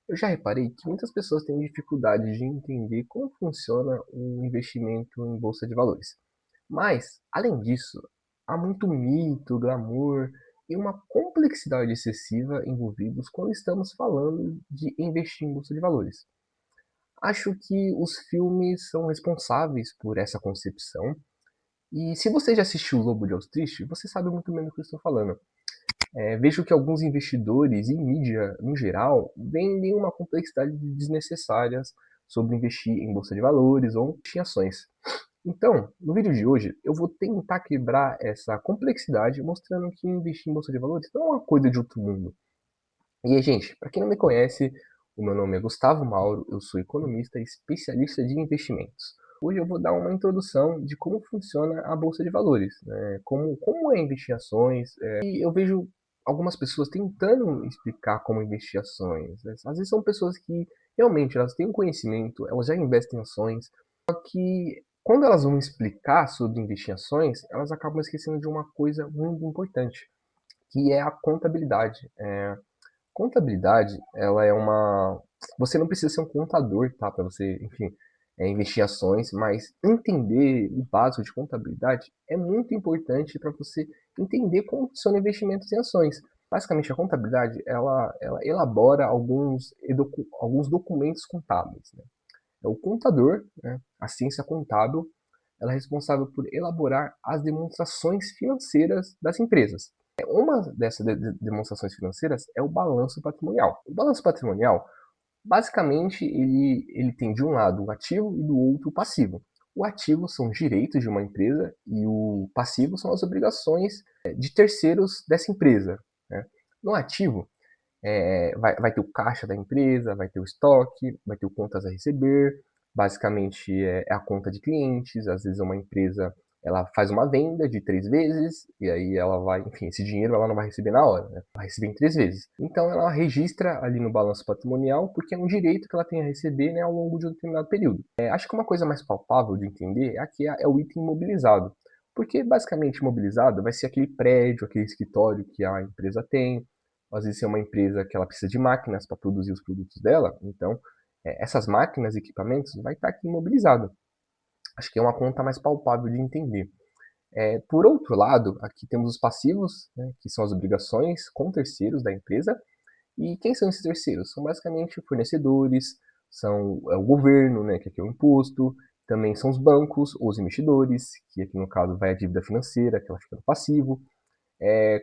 Eu já reparei que muitas pessoas têm dificuldade de entender como funciona um investimento em bolsa de valores. Mas, além disso, há muito mito, glamour e uma complexidade excessiva envolvidos quando estamos falando de investir em bolsa de valores. Acho que os filmes são responsáveis por essa concepção. E se você já assistiu o Lobo de Wall Street, você sabe muito bem do que eu estou falando. Vejo que alguns investidores e mídia, no geral, vendem uma complexidade desnecessárias sobre investir em bolsa de valores ou em ações. Então, no vídeo de hoje, eu vou tentar quebrar essa complexidade, mostrando que investir em bolsa de valores não é uma coisa de outro mundo. E aí, gente, para quem não me conhece, o meu nome é Gustavo Mauro, eu sou economista e especialista de investimentos. Hoje eu vou dar uma introdução de como funciona a bolsa de valores, né? Como é investir em ações. E eu vejo algumas pessoas tentando explicar como investir em ações, né? Às vezes são pessoas que realmente elas têm um conhecimento, elas já investem em ações, só que quando elas vão explicar sobre investir em ações, elas acabam esquecendo de uma coisa muito importante, que é a contabilidade. Contabilidade, ela é uma. Você não precisa ser um contador, tá? Para você, enfim, investir em ações, mas entender o básico de contabilidade é muito importante para você entender como funciona investimentos em ações. Basicamente, a contabilidade, ela elabora alguns documentos contábeis, né? É o contador, né? A ciência contábil, ela é responsável por elaborar as demonstrações financeiras das empresas. Uma dessas demonstrações financeiras é o balanço patrimonial. O balanço patrimonial, basicamente, ele tem de um lado o ativo e do outro o passivo. O ativo são os direitos de uma empresa e o passivo são as obrigações de terceiros dessa empresa, né? No ativo, vai ter o caixa da empresa, vai ter o estoque, vai ter o contas a receber, basicamente é a conta de clientes, às vezes uma empresa ela faz uma venda de 3 vezes, e aí ela vai, enfim, esse dinheiro ela não vai receber na hora, né? Vai receber em 3 vezes. Então ela registra ali no balanço patrimonial, porque é um direito que ela tem a receber, né, ao longo de um determinado período. Acho que uma coisa mais palpável de entender aqui é o item imobilizado, porque basicamente imobilizado vai ser aquele prédio, aquele escritório que a empresa tem, às vezes é uma empresa que ela precisa de máquinas para produzir os produtos dela, então essas máquinas e equipamentos vai estar aqui imobilizado. Acho que é uma conta mais palpável de entender. Por outro lado, aqui temos os passivos, né, que são as obrigações com terceiros da empresa. E quem são esses terceiros? São basicamente fornecedores, é o governo, né, que aqui é o imposto, também são os bancos, os investidores, que aqui no caso vai a dívida financeira, que ela fica no passivo.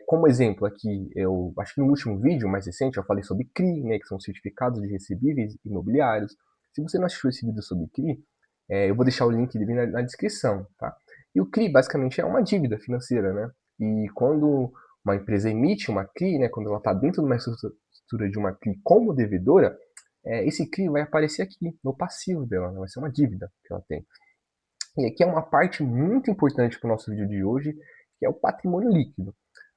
Como exemplo aqui, eu acho que no último vídeo mais recente eu falei sobre CRI, né, que são certificados de recebíveis imobiliários. Se você não assistiu esse vídeo sobre CRI, eu vou deixar o link dele na descrição, tá? E o CRI basicamente é uma dívida financeira, né? E quando uma empresa emite uma CRI, né, quando ela está dentro de uma estrutura de uma CRI como devedora, esse CRI vai aparecer aqui no passivo dela, né? Vai ser uma dívida que ela tem. E aqui é uma parte muito importante para o nosso vídeo de hoje, que é o patrimônio líquido.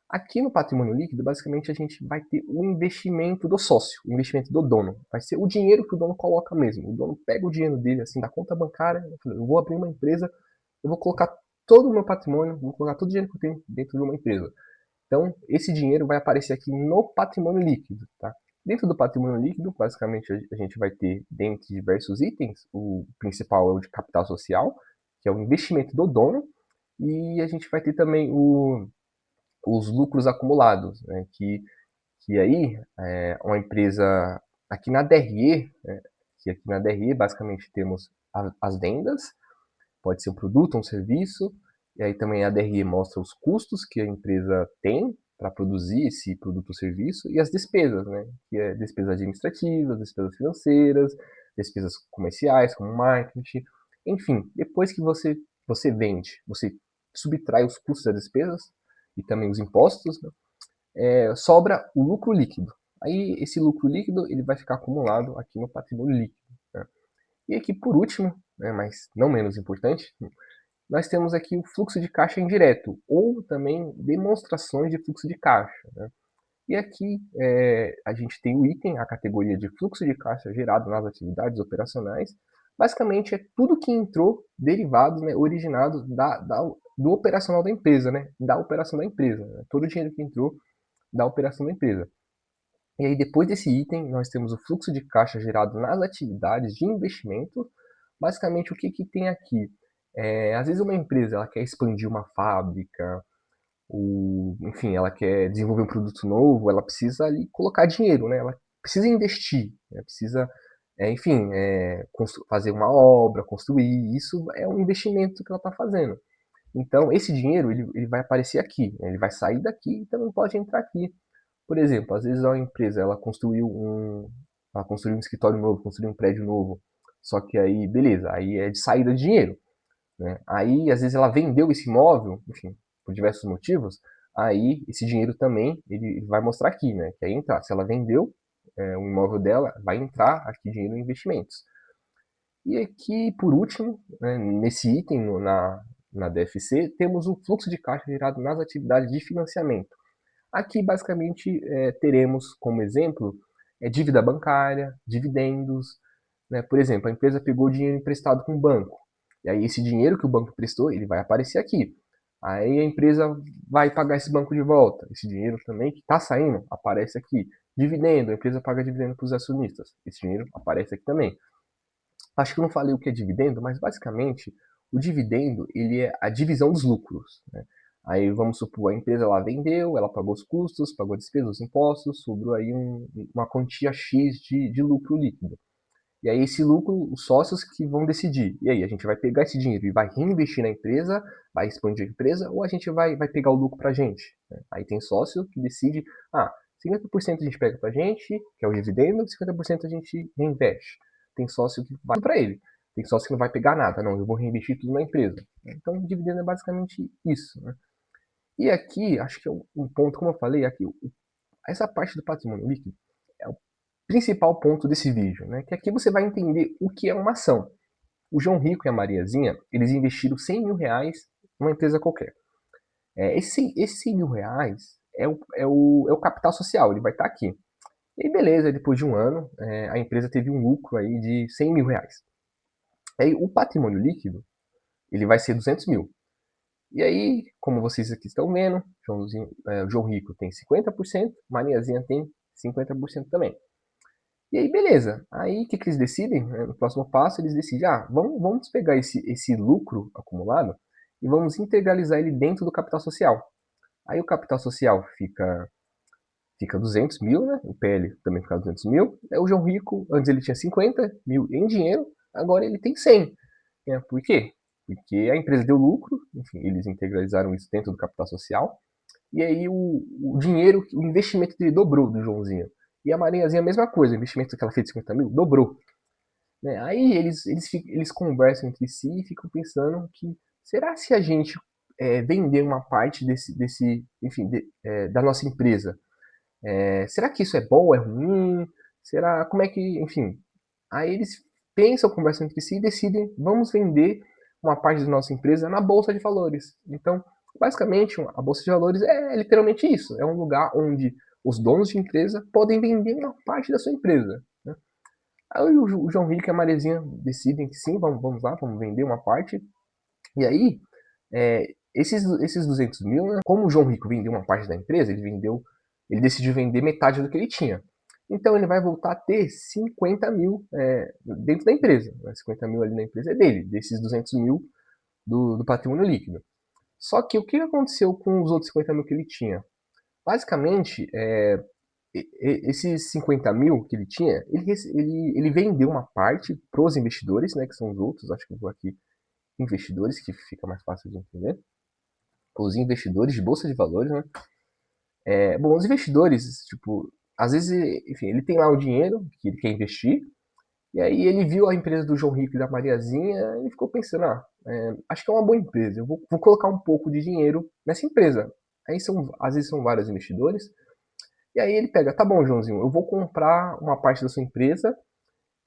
Aqui no patrimônio líquido, basicamente, a gente vai ter o investimento do sócio, o investimento do dono. Vai ser o dinheiro que o dono coloca mesmo. O dono pega o dinheiro dele, assim, da conta bancária, eu vou abrir uma empresa, eu vou colocar todo o meu patrimônio, vou colocar todo o dinheiro que eu tenho dentro de uma empresa. Então, esse dinheiro vai aparecer aqui no patrimônio líquido, tá? Dentro do patrimônio líquido, basicamente, a gente vai ter, dentre diversos itens, o principal é o de capital social, que é o investimento do dono, e a gente vai ter também os lucros acumulados, né? Que aí uma empresa aqui na DRE, né? Que aqui na DRE basicamente temos as vendas, pode ser um produto, um serviço, e aí também a DRE mostra os custos que a empresa tem para produzir esse produto ou serviço e as despesas, né? Que é despesas administrativas, despesas financeiras, despesas comerciais, como marketing, enfim, depois que você vende, você subtrai os custos das despesas e também os impostos, né? Sobra o lucro líquido. Aí esse lucro líquido ele vai ficar acumulado aqui no patrimônio líquido, né? E aqui por último, né, mas não menos importante, nós temos aqui o fluxo de caixa indireto, ou também demonstrações de fluxo de caixa, né? E aqui a gente tem o item, a categoria de fluxo de caixa gerado nas atividades operacionais. Basicamente é tudo que entrou derivado, né, originado do operacional da empresa, né? Da operação da empresa. Né? Todo o dinheiro que entrou da operação da empresa. E aí, depois desse item, nós temos o fluxo de caixa gerado nas atividades de investimento. Basicamente, o que, que tem aqui? Às vezes uma empresa ela quer expandir uma fábrica, enfim, ela quer desenvolver um produto novo, ela precisa ali colocar dinheiro, né? Ela precisa investir, né? Precisa, enfim, fazer uma obra, construir. Isso é um investimento que ela está fazendo. Então, esse dinheiro ele vai aparecer aqui, né? Ele vai sair daqui e também pode entrar aqui. Por exemplo, às vezes a empresa ela construiu um escritório novo, construiu um prédio novo, só que aí, beleza, aí é de saída de dinheiro, né? Aí, às vezes ela vendeu esse imóvel, enfim, por diversos motivos, aí esse dinheiro também ele vai mostrar aqui, né? Que aí entrar, se ela vendeu o imóvel dela, vai entrar aqui dinheiro em investimentos. E aqui, por último, né, nesse item na DFC, temos o fluxo de caixa gerado nas atividades de financiamento. Aqui, basicamente, teremos como exemplo dívida bancária, dividendos. Né? Por exemplo, a empresa pegou dinheiro emprestado com o banco. E aí, esse dinheiro que o banco prestou, ele vai aparecer aqui. Aí a empresa vai pagar esse banco de volta. Esse dinheiro também que está saindo aparece aqui. Dividendo, a empresa paga dividendo para os acionistas. Esse dinheiro aparece aqui também. Acho que eu não falei o que é dividendo, mas basicamente o dividendo ele é a divisão dos lucros. Né? Aí vamos supor, a empresa ela vendeu, ela pagou os custos, pagou despesas, os impostos, sobrou aí uma quantia X de lucro líquido. E aí esse lucro, os sócios que vão decidir. E aí, a gente vai pegar esse dinheiro e vai reinvestir na empresa, vai expandir a empresa, ou a gente vai pegar o lucro pra gente. Né? Aí tem sócio que decide, 50% a gente pega pra gente, que é o dividendo, 50% a gente reinveste. Tem sócio que vai para ele. Tem sócio que não vai pegar nada, não, eu vou reinvestir tudo na empresa. Então, o dividendo é basicamente isso. Né? E aqui, acho que é um ponto, como eu falei, aqui, essa parte do patrimônio líquido é o principal ponto desse vídeo, né? Que aqui você vai entender o que é uma ação. O João Rico e a Mariazinha, eles investiram 100 mil reais numa empresa qualquer. Esse 100 mil reais é o capital social, ele vai estar aqui. E aí, beleza, depois de um ano, a empresa teve um lucro aí de 100 mil reais. Aí o patrimônio líquido, ele vai ser 200 mil. E aí, como vocês aqui estão vendo, o João Rico tem 50%, Mariazinha tem 50% também. E aí, beleza. Aí, o que, que eles decidem? No próximo passo, eles decidem, vamos pegar esse lucro acumulado e vamos integralizar ele dentro do capital social. Aí o capital social fica 200 mil, né? O PL também fica 200 mil. Aí o João Rico, antes ele tinha 50 mil em dinheiro, agora ele tem 100. Por quê? Porque a empresa deu lucro, enfim, eles integralizaram isso dentro do capital social, e aí o dinheiro, o investimento dele dobrou do Joãozinho. E a Mariazinha a mesma coisa, o investimento que ela fez de 50 mil dobrou. Né? Aí eles conversam entre si e ficam pensando que será se a gente vender uma parte enfim, da nossa empresa, será que isso é bom, ou é ruim? Será, como é que, enfim. Aí eles pensam, conversam entre si e decidem, vamos vender uma parte da nossa empresa na Bolsa de Valores. Então, basicamente, a Bolsa de Valores é literalmente isso. É um lugar onde os donos de empresa podem vender uma parte da sua empresa. Né? Aí o João Rico e a Marezinha decidem que sim, vamos lá, vamos vender uma parte. E aí, esses 200 mil, né, como o João Rico vendeu uma parte da empresa, ele decidiu vender metade do que ele tinha. Então ele vai voltar a ter 50 mil dentro da empresa. Né? 50 mil ali na empresa é dele, desses 200 mil do patrimônio líquido. Só que o que aconteceu com os outros 50 mil que ele tinha? Basicamente, esses 50 mil que ele tinha, ele vendeu uma parte para os investidores, né, que são os outros, acho que eu vou aqui, investidores, que fica mais fácil de entender. Os investidores de bolsa de valores, né? Bom, os investidores, tipo, às vezes, enfim, ele tem lá o dinheiro que ele quer investir, e aí ele viu a empresa do João Rico e da Mariazinha e ficou pensando, acho que é uma boa empresa, eu vou colocar um pouco de dinheiro nessa empresa. Aí às vezes são vários investidores, e aí ele pega, tá bom, Joãozinho, eu vou comprar uma parte da sua empresa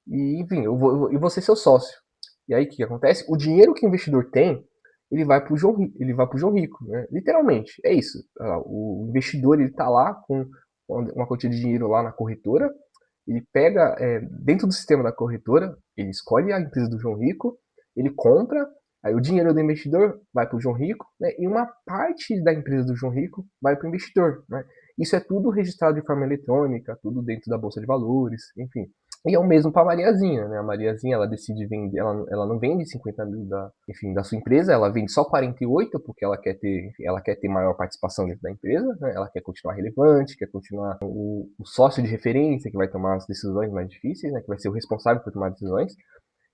e, enfim, eu vou ser seu sócio. E aí o que acontece? O dinheiro que o investidor tem, ele vai para o João Rico, né? Literalmente, é isso. O investidor ele está lá com uma quantia de dinheiro lá na corretora, ele pega dentro do sistema da corretora, ele escolhe a empresa do João Rico, ele compra, aí o dinheiro do investidor vai para o João Rico, né? E uma parte da empresa do João Rico vai para o investidor, né? Isso é tudo registrado de forma eletrônica, tudo dentro da bolsa de valores, enfim. E é o mesmo para a Mariazinha, né? A Mariazinha, ela decide vender, ela não vende 50 mil enfim, da sua empresa, ela vende só 48 porque ela quer ter, enfim, ela quer ter maior participação dentro da empresa, né? Ela quer continuar relevante, quer continuar o sócio de referência que vai tomar as decisões mais difíceis, né? Que vai ser o responsável por tomar decisões.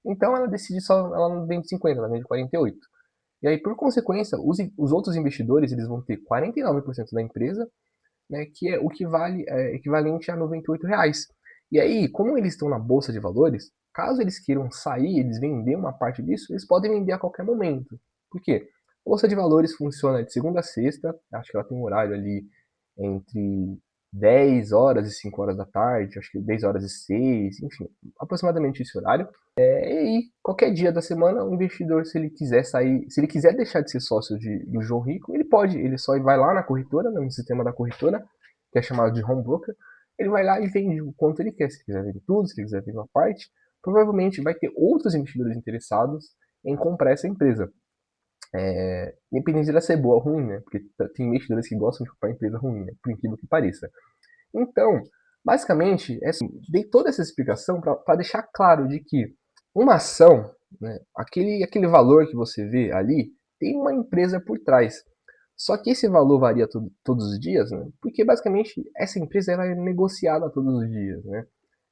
Então ela decide só, ela não vende 50, ela vende 48. E aí, por consequência, os outros investidores eles vão ter 49% da empresa, né, que é o que vale equivalente a R$ 98. E aí, como eles estão na bolsa de valores, caso eles queiram sair, eles vender uma parte disso, eles podem vender a qualquer momento. Por quê? A bolsa de valores funciona de segunda a sexta, acho que ela tem um horário ali entre 10 horas e 5 horas da tarde, acho que 10 horas e 6, enfim, aproximadamente esse horário. E aí, qualquer dia da semana, o investidor, se ele quiser sair, se ele quiser deixar de ser sócio do João Rico, ele pode, ele só vai lá na corretora, no sistema da corretora, que é chamado de home broker, ele vai lá e vende o quanto ele quer, se ele quiser vender tudo, se ele quiser vender uma parte, provavelmente vai ter outros investidores interessados em comprar essa empresa. Independente de ela ser boa ou ruim, né? Porque tem investidores que gostam de comprar empresa ruim, né? Por incrível que pareça. Então, basicamente, dei toda essa explicação para deixar claro de que uma ação, né, aquele valor que você vê ali, tem uma empresa por trás. Só que esse valor varia todos os dias, né, porque basicamente essa empresa ela é negociada todos os dias. Né.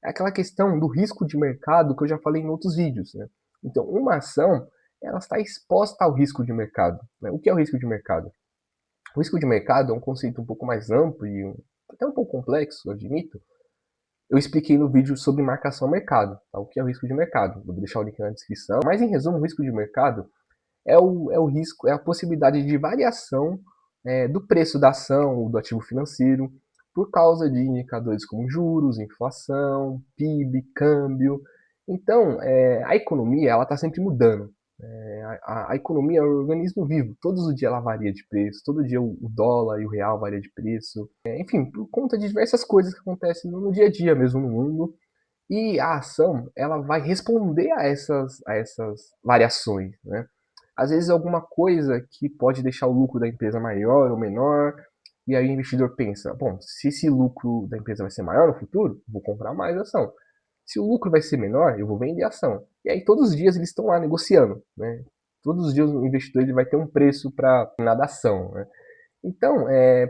É aquela questão do risco de mercado que eu já falei em outros vídeos. Né. Então, uma ação ela está exposta ao risco de mercado. Né. O que é o risco de mercado? O risco de mercado é um conceito um pouco mais amplo e até um pouco complexo, eu admito. Eu expliquei no vídeo sobre marcação ao mercado, tá? O que é o risco de mercado. Vou deixar o link na descrição. Mas, em resumo, o risco de mercado é o risco, é a possibilidade de variação do preço da ação ou do ativo financeiro por causa de indicadores como juros, inflação, PIB, câmbio. Então, a economia ela está sempre mudando. A economia é um organismo vivo. Todos os dias ela varia de preço, todo dia o dólar e o real varia de preço. Enfim, por conta de diversas coisas que acontecem no dia a dia mesmo no mundo. E a ação ela vai responder a essas variações. Né? Às vezes alguma coisa que pode deixar o lucro da empresa maior ou menor. E aí o investidor pensa, bom, se esse lucro da empresa vai ser maior no futuro, vou comprar mais ação. Se o lucro vai ser menor, eu vou vender ação. E aí todos os dias eles estão lá negociando, né? Todos os dias o investidor ele vai ter um preço para cada ação, né? Então,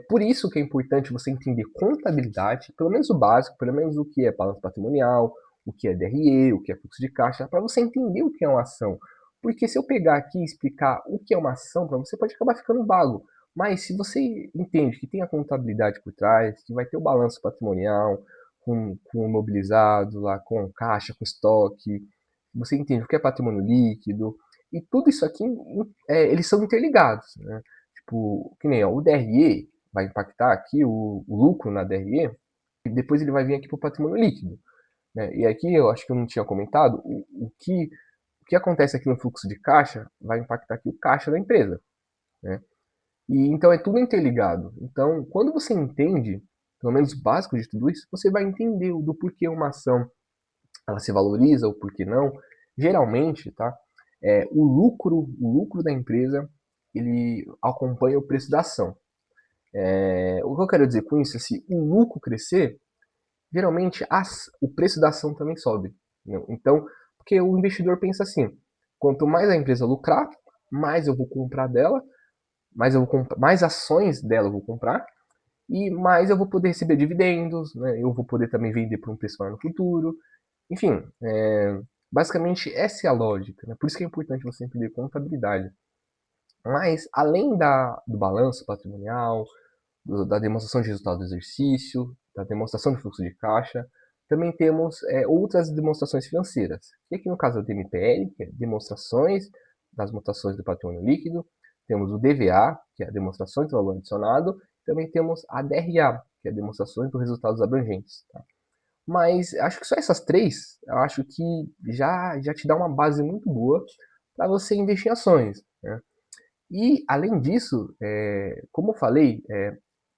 por isso que é importante você entender contabilidade, pelo menos o básico, pelo menos o que é balanço patrimonial, o que é DRE, o que é fluxo de caixa, para você entender o que é uma ação. Porque se eu pegar aqui e explicar o que é uma ação para você, pode acabar ficando vago. Mas se você entende que tem a contabilidade por trás, que vai ter o balanço patrimonial, com imobilizado, lá, com caixa, com estoque, você entende o que é patrimônio líquido, e tudo isso aqui, eles são interligados. Né? Tipo, que nem ó, o DRE vai impactar aqui o lucro na DRE, e depois ele vai vir aqui para o patrimônio líquido. Né? E aqui eu acho que eu não tinha comentado, o que acontece aqui no fluxo de caixa vai impactar aqui o caixa da empresa. Né? E então é tudo interligado. Então, quando você entende, pelo menos o básico de tudo isso, você vai entender do porquê uma ação ela se valoriza ou porquê não. Geralmente, tá? O lucro da empresa ele acompanha o preço da ação. O que eu quero dizer com isso é se o lucro crescer, geralmente o preço da ação também sobe. Né? Então, porque o investidor pensa assim: quanto mais a empresa lucrar, mais eu vou comprar dela, mais ações dela eu vou comprar, e mais eu vou poder receber dividendos, né? Eu vou poder também vender por um preço maior no futuro. Enfim, basicamente essa é a lógica. Né? Por isso que é importante você entender contabilidade. Mas, além do balanço patrimonial, da demonstração de resultado do exercício, da demonstração de fluxo de caixa, também temos outras demonstrações financeiras. E aqui no caso é o DMPL, que é demonstrações das mutações do patrimônio líquido, temos o DVA, que é a demonstração de valor adicionado, também temos a DRA, que é a demonstração dos resultados abrangentes. Tá? Mas acho que só essas três, eu acho que já te dá uma base muito boa para você investir em ações. Né? E, além disso, como eu falei,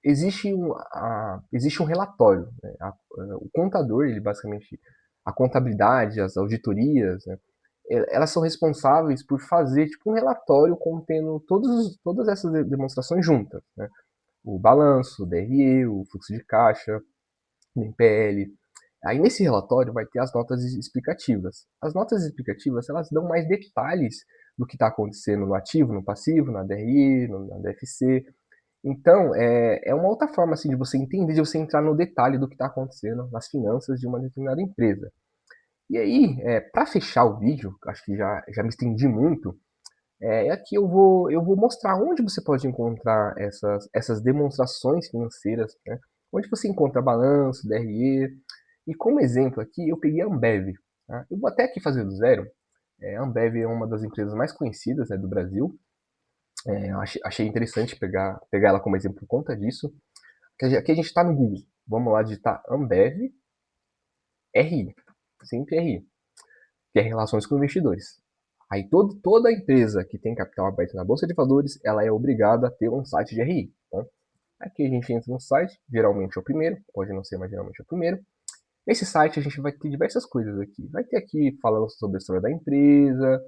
existe um relatório. Né? O contador, ele basicamente, a contabilidade, as auditorias, né? Elas são responsáveis por fazer tipo, um relatório contendo todas essas demonstrações juntas. Né? o balanço, o DRE, o fluxo de caixa, o NPL. Aí nesse relatório vai ter as notas explicativas. As notas explicativas, elas dão mais detalhes do que está acontecendo no ativo, no passivo, na DRE, na DFC. Então, é uma outra forma assim, de você entender, de você entrar no detalhe do que está acontecendo nas finanças de uma determinada empresa. E aí, para fechar o vídeo, acho que já me estendi muito, aqui eu vou mostrar onde você pode encontrar essas demonstrações financeiras, né? Onde você encontra balanço, DRE. E como exemplo aqui, eu peguei a Ambev. Tá? Eu vou até aqui fazer do zero. A Ambev é uma das empresas mais conhecidas, né, do Brasil. Eu achei interessante pegar ela como exemplo por conta disso. Aqui a gente está no Google. Vamos lá digitar Ambev RI. Sempre RI. Que é Relações com Investidores. Aí toda empresa que tem capital aberto na Bolsa de Valores, ela é obrigada a ter um site de RI. Tá? Aqui a gente entra no site, geralmente é o primeiro, pode não ser, mas geralmente é o primeiro. Nesse site a gente vai ter diversas coisas aqui. Vai ter aqui falando sobre a história da empresa,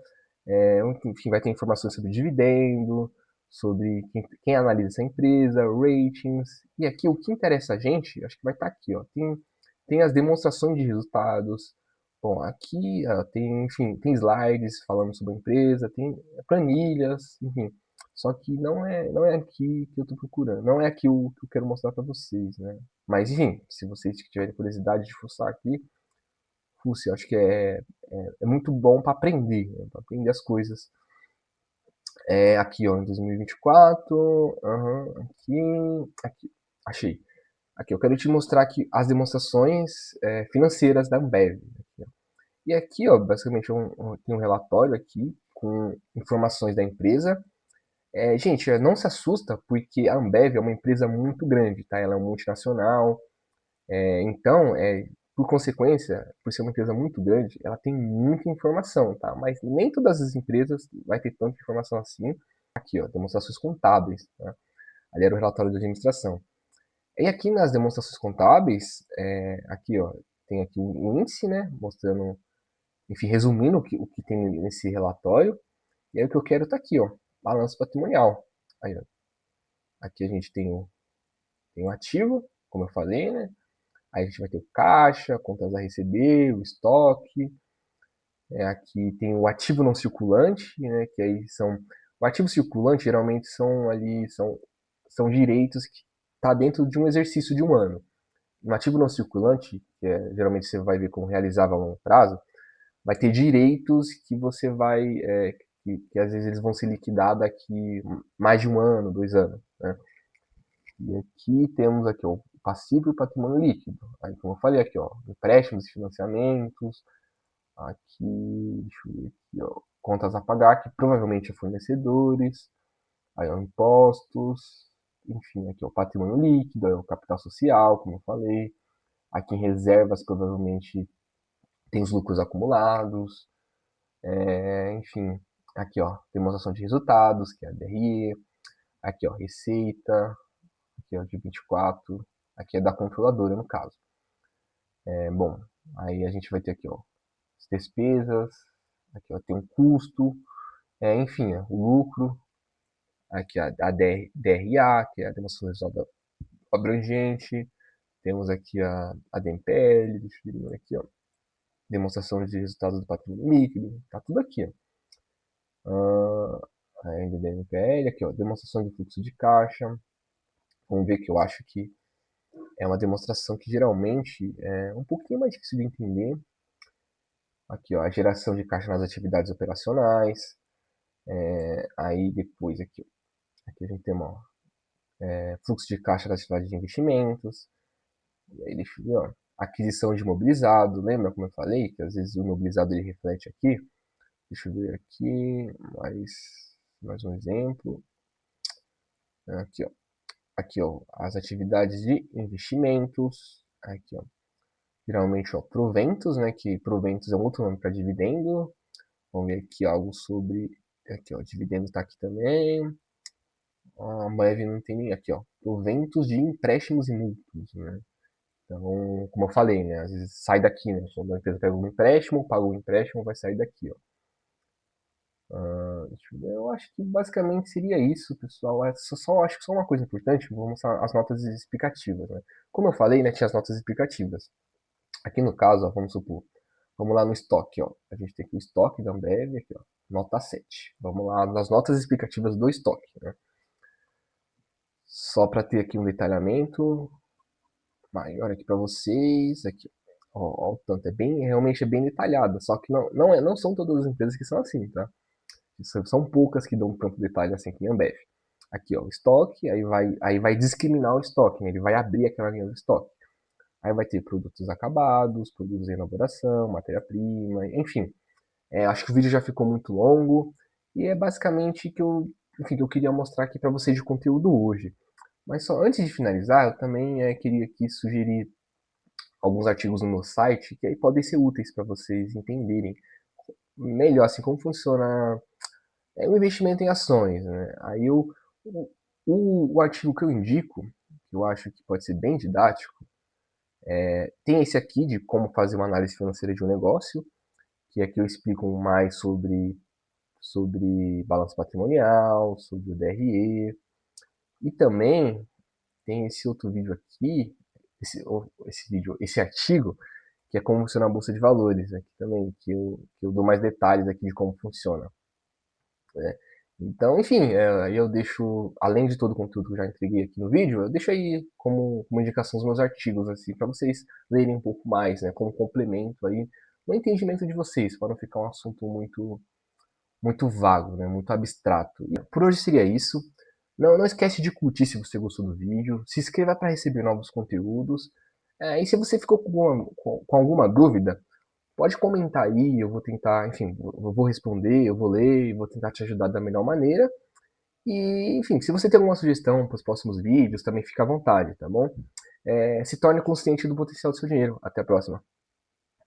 enfim, vai ter informações sobre dividendo, sobre quem analisa essa empresa, ratings. E aqui o que interessa a gente, acho que vai estar aqui, ó. Tem as demonstrações de resultados. Bom, aqui ó, tem, enfim, tem slides falando sobre a empresa, tem planilhas, enfim. Só que não é aqui que eu estou procurando, não é aqui o que eu quero mostrar para vocês, né? Mas enfim, se vocês tiverem curiosidade de fuçar aqui, fuce, eu acho que é muito bom para aprender, né? Para aprender as coisas. Aqui, ó, em 2024, aqui, achei. Aqui, eu quero te mostrar aqui as demonstrações financeiras da Ambev. Aqui, e aqui, ó, basicamente tem um relatório aqui com informações da empresa. Gente, não se assusta porque a Ambev é uma empresa muito grande, tá? Ela é uma multinacional. Então, por consequência, por ser uma empresa muito grande, ela tem muita informação, tá? Mas nem todas as empresas vai ter tanta informação assim. Aqui, ó, demonstrações contábeis, tá? Ali era o relatório de administração. E aqui nas demonstrações contábeis, aqui, ó, tem aqui o índice, né? Mostrando, enfim, resumindo o que tem nesse relatório. E aí o que eu quero tá aqui, ó, balanço patrimonial. Aí, ó, aqui a gente tem o ativo, como eu falei, né? Aí a gente vai ter o caixa, contas a receber, o estoque. Aqui tem o ativo não circulante, né? Que aí são. O ativo circulante geralmente são direitos que tá dentro de um exercício de um ano. No ativo não circulante, que geralmente você vai ver como realizável a longo prazo, vai ter direitos que você vai. Que às vezes eles vão se liquidar daqui mais de um ano, 2 anos. Né? E aqui temos aqui, ó, o passivo e o patrimônio líquido. Aí, como eu falei aqui, ó, empréstimos e financiamentos. Aqui, deixa eu ver aqui, ó, contas a pagar, que provavelmente é fornecedores. Aí, ó, impostos. Enfim, aqui, ó, patrimônio líquido, aí, ó, capital social, como eu falei. Aqui em reservas, provavelmente tem os lucros acumulados. Enfim, aqui, ó, demonstração de resultados, que é a DRE. Aqui, ó, receita. Aqui, ó, de 24. Aqui é da controladora, no caso. Bom, aí a gente vai ter aqui, ó, as despesas. Aqui, ó, tem um custo. Enfim, ó, o lucro. Aqui a DRA, que é a demonstração de resultado abrangente. Temos aqui a DMPL, deixa eu ver aqui, ó, demonstração de resultados do patrimônio líquido. Tá tudo aqui, ó. Ainda DMPL, aqui, ó, demonstração de fluxo de caixa. Vamos ver que eu acho que é uma demonstração que geralmente é um pouquinho mais difícil de entender. Aqui, ó, a geração de caixa nas atividades operacionais. Aí depois aqui a gente tem ó, fluxo de caixa das atividades de investimentos. E aí deixa eu ver, ó, aquisição de imobilizado. Lembra como eu falei que às vezes o imobilizado ele reflete aqui? Deixa eu ver aqui mais um exemplo. Aqui, ó. Aqui, ó, as atividades de investimentos. Aqui, ó. Geralmente, ó, proventos, né? Que proventos é um outro nome para dividendo. Vamos ver aqui algo sobre. Aqui, ó, dividendo está aqui também. A Ambev não tem nem. Aqui, ó. Proventos de empréstimos e mútuos, né? Então, como eu falei, né? Às vezes sai daqui, né? Quando a empresa pega um empréstimo, paga o empréstimo, vai sair daqui, ó. Deixa eu ver, eu acho que basicamente seria isso, pessoal. Acho que só uma coisa importante, vou mostrar as notas explicativas, né? Como eu falei, né, tinha as notas explicativas. Aqui no caso, ó, vamos supor, vamos lá no estoque, ó. A gente tem aqui o estoque da Ambev, aqui, ó, nota 7. Vamos lá nas notas explicativas do estoque, né? Só para ter aqui um detalhamento maior aqui para vocês, aqui, ó, o tanto realmente é bem detalhado, só que não são todas as empresas que são assim, tá? São poucas que dão tanto detalhe assim que a Ambev. Aqui, ó, o estoque, aí vai discriminar o estoque, né? Ele vai abrir aquela linha do estoque. Aí vai ter produtos acabados, produtos em elaboração, matéria-prima, enfim. Acho que o vídeo já ficou muito longo e é basicamente que eu queria mostrar aqui para vocês de conteúdo hoje. Mas só antes de finalizar, eu também queria aqui sugerir alguns artigos no meu site que aí podem ser úteis para vocês entenderem melhor assim como funciona o investimento em ações, né? O artigo que eu indico, que eu acho que pode ser bem didático, tem esse aqui de como fazer uma análise financeira de um negócio, que aqui eu explico mais sobre balanço patrimonial, sobre o DRE, e também tem esse outro vídeo aqui, esse artigo, que é como funciona a Bolsa de Valores, aqui também, que eu dou mais detalhes aqui de como funciona, né? Então, enfim, aí eu deixo, além de todo o conteúdo que eu já entreguei aqui no vídeo, eu deixo aí como indicação os meus artigos, assim, para vocês lerem um pouco mais, né, como complemento aí no entendimento de vocês, para não ficar um assunto muito vago, né, muito abstrato. E por hoje seria isso. Não esquece de curtir se você gostou do vídeo, se inscreva para receber novos conteúdos. E se você ficou com alguma dúvida, pode comentar aí, eu vou tentar, enfim, eu vou responder, eu vou ler, eu vou tentar te ajudar da melhor maneira. E, enfim, se você tem alguma sugestão para os próximos vídeos, também fica à vontade, tá bom? Se torne consciente do potencial do seu dinheiro. Até a próxima.